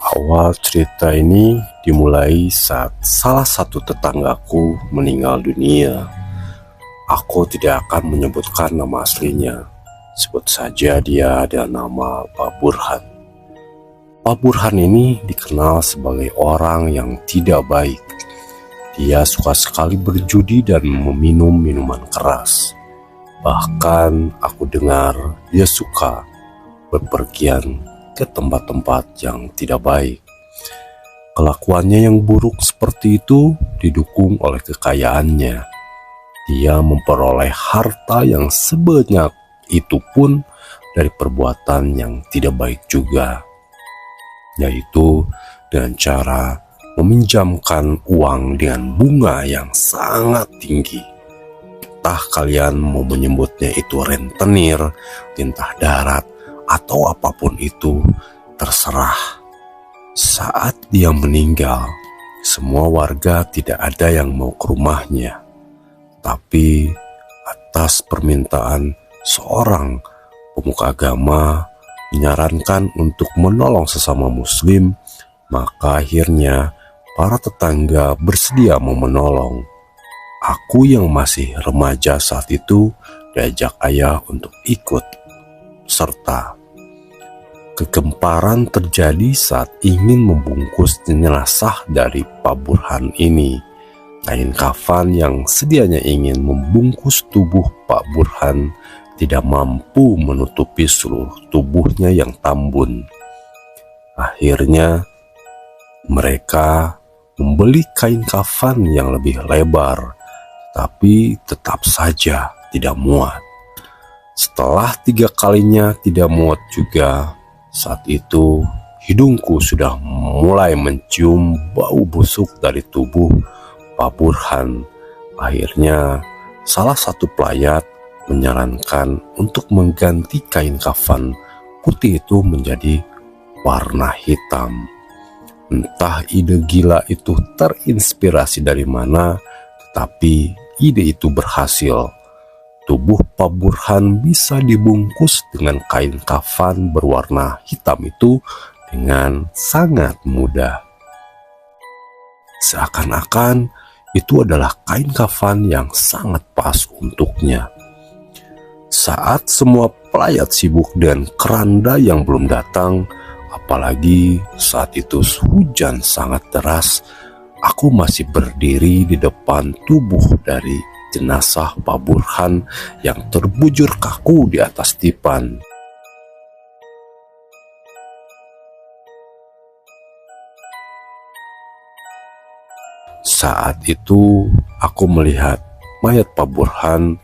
Awal cerita ini dimulai saat salah satu tetanggaku meninggal dunia. Aku tidak akan menyebutkan nama aslinya. Sebut saja dia ada nama Pak Burhan. Pak Burhan ini dikenal sebagai orang yang tidak baik. Dia suka sekali berjudi dan meminum minuman keras. Bahkan aku dengar dia suka berpergian ke tempat-tempat yang tidak baik. Kelakuannya yang buruk seperti itu didukung oleh kekayaannya. Dia memperoleh harta yang sebanyak itu pun dari perbuatan yang tidak baik juga, yaitu dengan cara meminjamkan uang dengan bunga yang sangat tinggi. Entah kalian mau menyebutnya itu rentenir, lintah darat, atau apapun itu, terserah. Saat dia meninggal, semua warga tidak ada yang mau ke rumahnya. Tapi atas permintaan seorang pemuka agama menyarankan untuk menolong sesama muslim, maka akhirnya para tetangga bersedia mau menolong. Aku yang masih remaja saat itu diajak ayah untuk ikut serta. Kegemparan terjadi saat ingin membungkus jenazah dari Pak Burhan ini. Kain kafan yang sedianya ingin membungkus tubuh Pak Burhan tidak mampu menutupi seluruh tubuhnya yang tambun. Akhirnya mereka membeli kain kafan yang lebih lebar, tapi tetap saja tidak muat. Setelah 3 kalinya tidak muat juga, saat itu hidungku sudah mulai mencium bau busuk dari tubuh Pak Burhan. Akhirnya salah satu pelayat menyarankan untuk mengganti kain kafan putih itu menjadi warna hitam. Entah ide gila itu terinspirasi dari mana, tetapi ide itu berhasil. Tubuh Pak Burhan bisa dibungkus dengan kain kafan berwarna hitam itu dengan sangat mudah. Seakan-akan itu adalah kain kafan yang sangat pas untuknya. Saat semua pelayat sibuk dengan keranda yang belum datang, apalagi saat itu hujan sangat deras, aku masih berdiri di depan tubuh dari jenazah Pak Burhan yang terbujur kaku di atas dipan. Saat itu aku melihat mayat Pak Burhan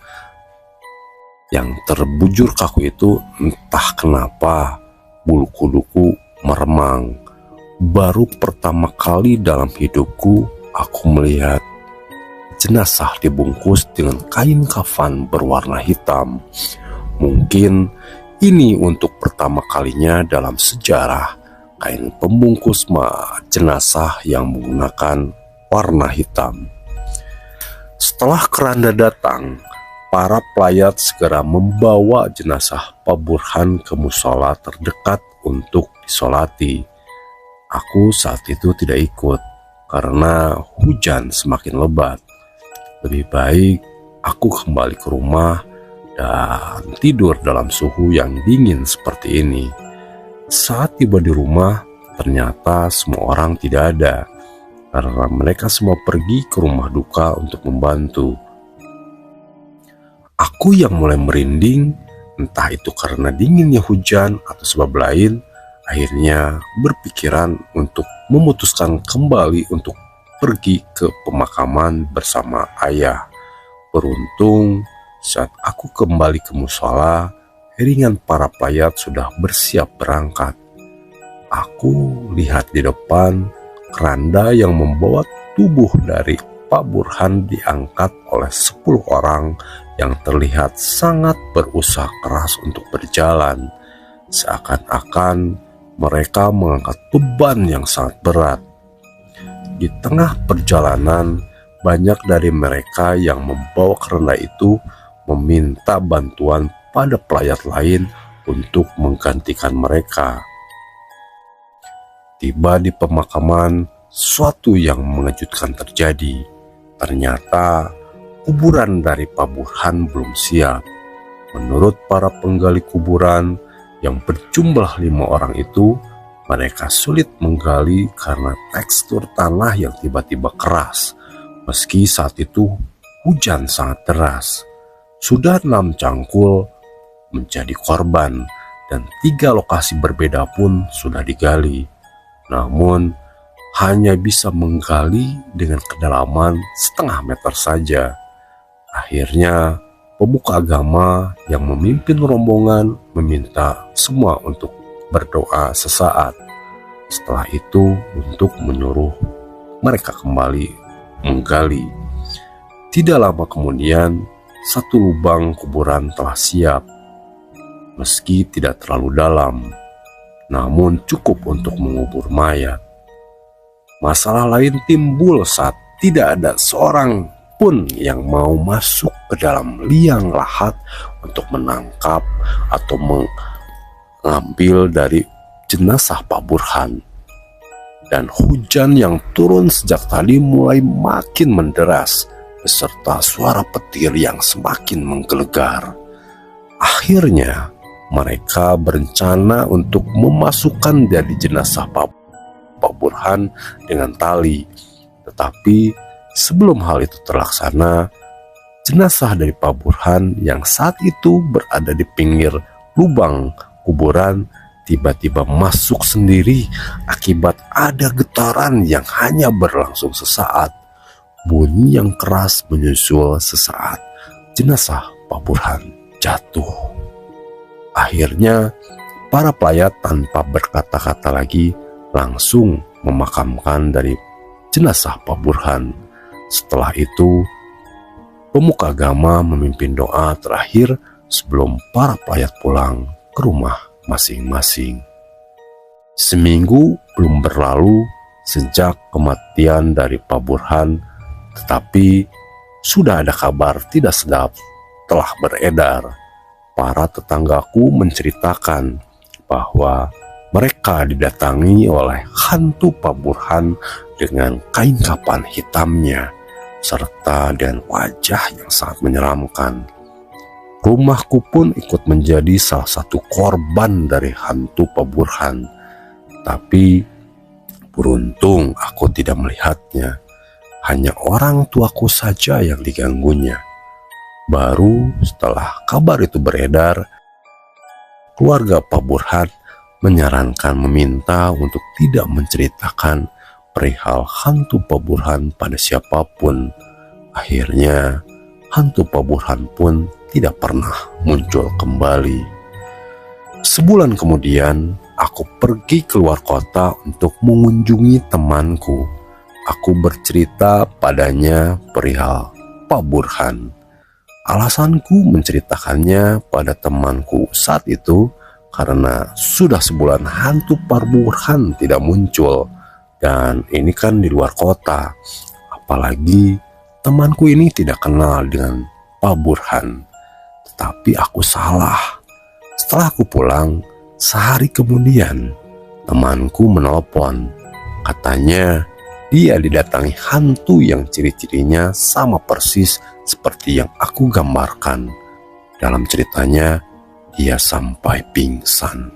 yang terbujur kaku itu, entah kenapa bulu kuduku meremang. Baru pertama kali dalam hidupku aku melihat jenazah dibungkus dengan kain kafan berwarna hitam. Mungkin ini untuk pertama kalinya dalam sejarah kain pembungkus jenazah yang menggunakan warna hitam. Setelah keranda datang, para pelayat segera membawa jenazah Pak Burhan ke musola terdekat untuk disolati. Aku saat itu tidak ikut karena hujan semakin lebat. Lebih baik aku kembali ke rumah dan tidur dalam suhu yang dingin seperti ini. Saat tiba di rumah, ternyata semua orang tidak ada karena mereka semua pergi ke rumah duka untuk membantu. Aku yang mulai merinding, entah itu karena dinginnya hujan atau sebab lain, akhirnya berpikiran untuk memutuskan kembali untuk pergi ke pemakaman bersama ayah. Beruntung saat aku kembali ke musola, iringan para pelayat sudah bersiap berangkat. Aku lihat di depan keranda yang membawa tubuh dari Pak Burhan diangkat oleh 10 orang yang terlihat sangat berusaha keras untuk berjalan. Seakan-akan mereka mengangkat beban yang sangat berat. Di tengah perjalanan, banyak dari mereka yang membawa keranda itu meminta bantuan pada pelayat lain untuk menggantikan mereka. Tiba di pemakaman, sesuatu yang mengejutkan terjadi. Ternyata kuburan dari Pak Burhan belum siap. Menurut para penggali kuburan yang berjumlah 5 orang itu, mereka sulit menggali karena tekstur tanah yang tiba-tiba keras. Meski saat itu hujan sangat deras. Sudah 6 cangkul menjadi korban dan 3 lokasi berbeda pun sudah digali. Namun hanya bisa menggali dengan kedalaman setengah meter saja. Akhirnya pemuka agama yang memimpin rombongan meminta semua untuk berdoa sesaat. Setelah itu untuk menyuruh mereka kembali menggali. Tidak lama kemudian, satu lubang kuburan telah siap. Meski tidak terlalu dalam, namun cukup untuk mengubur mayat. Masalah lain timbul saat tidak ada seorang pun yang mau masuk ke dalam liang lahat untuk menangkap atau mengambil dari jenazah Pak Burhan. Dan hujan yang turun sejak tadi mulai makin menderas, beserta suara petir yang semakin menggelegar. Akhirnya mereka berencana untuk memasukkan dari jenazah Pak Burhan dengan tali. Tetapi sebelum hal itu terlaksana, jenazah dari Pak Burhan yang saat itu berada di pinggir lubang kuburan tiba-tiba masuk sendiri akibat ada getaran yang hanya berlangsung sesaat. Bunyi yang keras menyusul sesaat jenazah Pak Burhan jatuh. Akhirnya para pelayat tanpa berkata-kata lagi langsung memakamkan dari jenazah Pak Burhan. Setelah itu pemuka agama memimpin doa terakhir sebelum para pelayat pulang ke rumah masing-masing. Seminggu belum berlalu sejak kematian dari Pak Burhan, tetapi sudah ada kabar tidak sedap telah beredar. Para tetanggaku menceritakan bahwa mereka didatangi oleh hantu Pak Burhan dengan kain kafan hitamnya, serta dengan wajah yang sangat menyeramkan. Rumahku pun ikut menjadi salah satu korban dari hantu Pak Burhan. Tapi beruntung aku tidak melihatnya. Hanya orang tuaku saja yang diganggunya. Baru setelah kabar itu beredar, keluarga Pak Burhan menyarankan meminta untuk tidak menceritakan perihal hantu Pak Burhan pada siapapun. Akhirnya hantu Pak Burhan pun tidak pernah muncul kembali. Sebulan kemudian, aku pergi keluar kota untuk mengunjungi temanku. Aku bercerita padanya perihal Pak Burhan. Alasanku menceritakannya pada temanku saat itu karena sudah sebulan hantu Pak Burhan tidak muncul, dan ini kan di luar kota. Apalagi temanku ini tidak kenal dengan Pak Burhan. Tetapi aku salah. Setelah aku pulang, sehari kemudian temanku menelpon. Katanya dia didatangi hantu yang ciri-cirinya sama persis seperti yang aku gambarkan. Dalam ceritanya, dia sampai pingsan.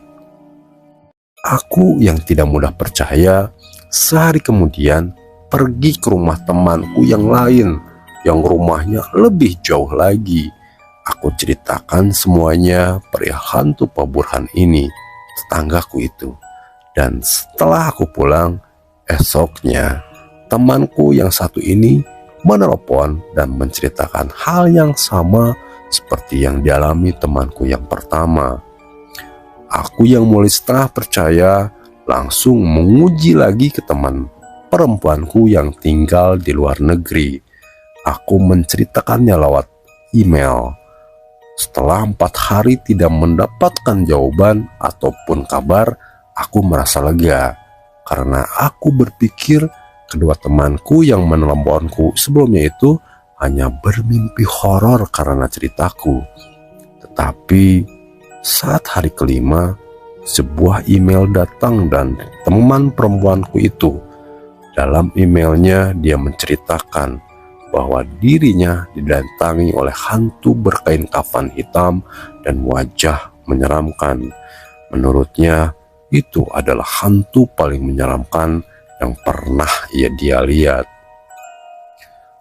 Aku yang tidak mudah percaya, sehari kemudian pergi ke rumah temanku yang lain, yang rumahnya lebih jauh lagi. Aku ceritakan semuanya perihal hantu Pak Burhan ini, tetanggaku itu. Dan setelah aku pulang, esoknya temanku yang satu ini menelepon dan menceritakan hal yang sama seperti yang dialami temanku yang pertama. Aku yang mulai setengah percaya langsung menguji lagi ke teman perempuanku yang tinggal di luar negeri. Aku menceritakannya lewat email. Setelah 4 hari tidak mendapatkan jawaban ataupun kabar, aku merasa lega karena aku berpikir kedua temanku yang meneleponku sebelumnya itu hanya bermimpi horor karena ceritaku. Tetapi saat hari kelima, sebuah email datang dan teman perempuanku itu. Dalam emailnya dia menceritakan bahwa dirinya didatangi oleh hantu berkain kafan hitam dan wajah menyeramkan. Menurutnya itu adalah hantu paling menyeramkan yang pernah dia lihat.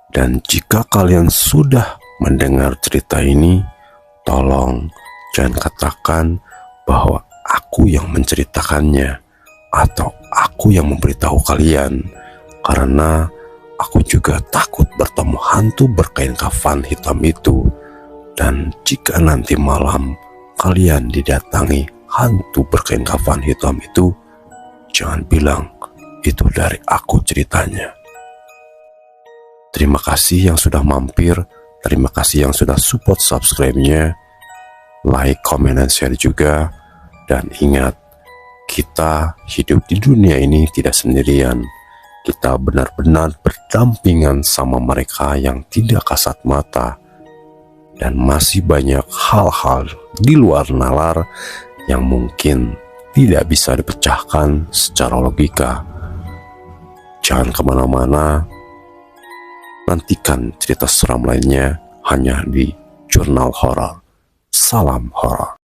Dan jika kalian sudah mendengar cerita ini, tolong jangan katakan bahwa aku yang menceritakannya atau aku yang memberitahu kalian, karena aku juga takut bertemu hantu berkain kafan hitam itu. Dan jika nanti malam kalian didatangi hantu berkain kafan hitam itu, jangan bilang itu dari aku ceritanya. Terima kasih yang sudah mampir, terima kasih yang sudah support subscribe-nya, like, comment, dan share juga. Dan ingat, kita hidup di dunia ini tidak sendirian. Kita benar-benar berdampingan sama mereka yang tidak kasat mata. Dan masih banyak hal-hal di luar nalar yang mungkin tidak bisa dipecahkan secara logika. Jangan kemana-mana, nantikan cerita seram lainnya hanya di Jurnal Horor. Salam horor.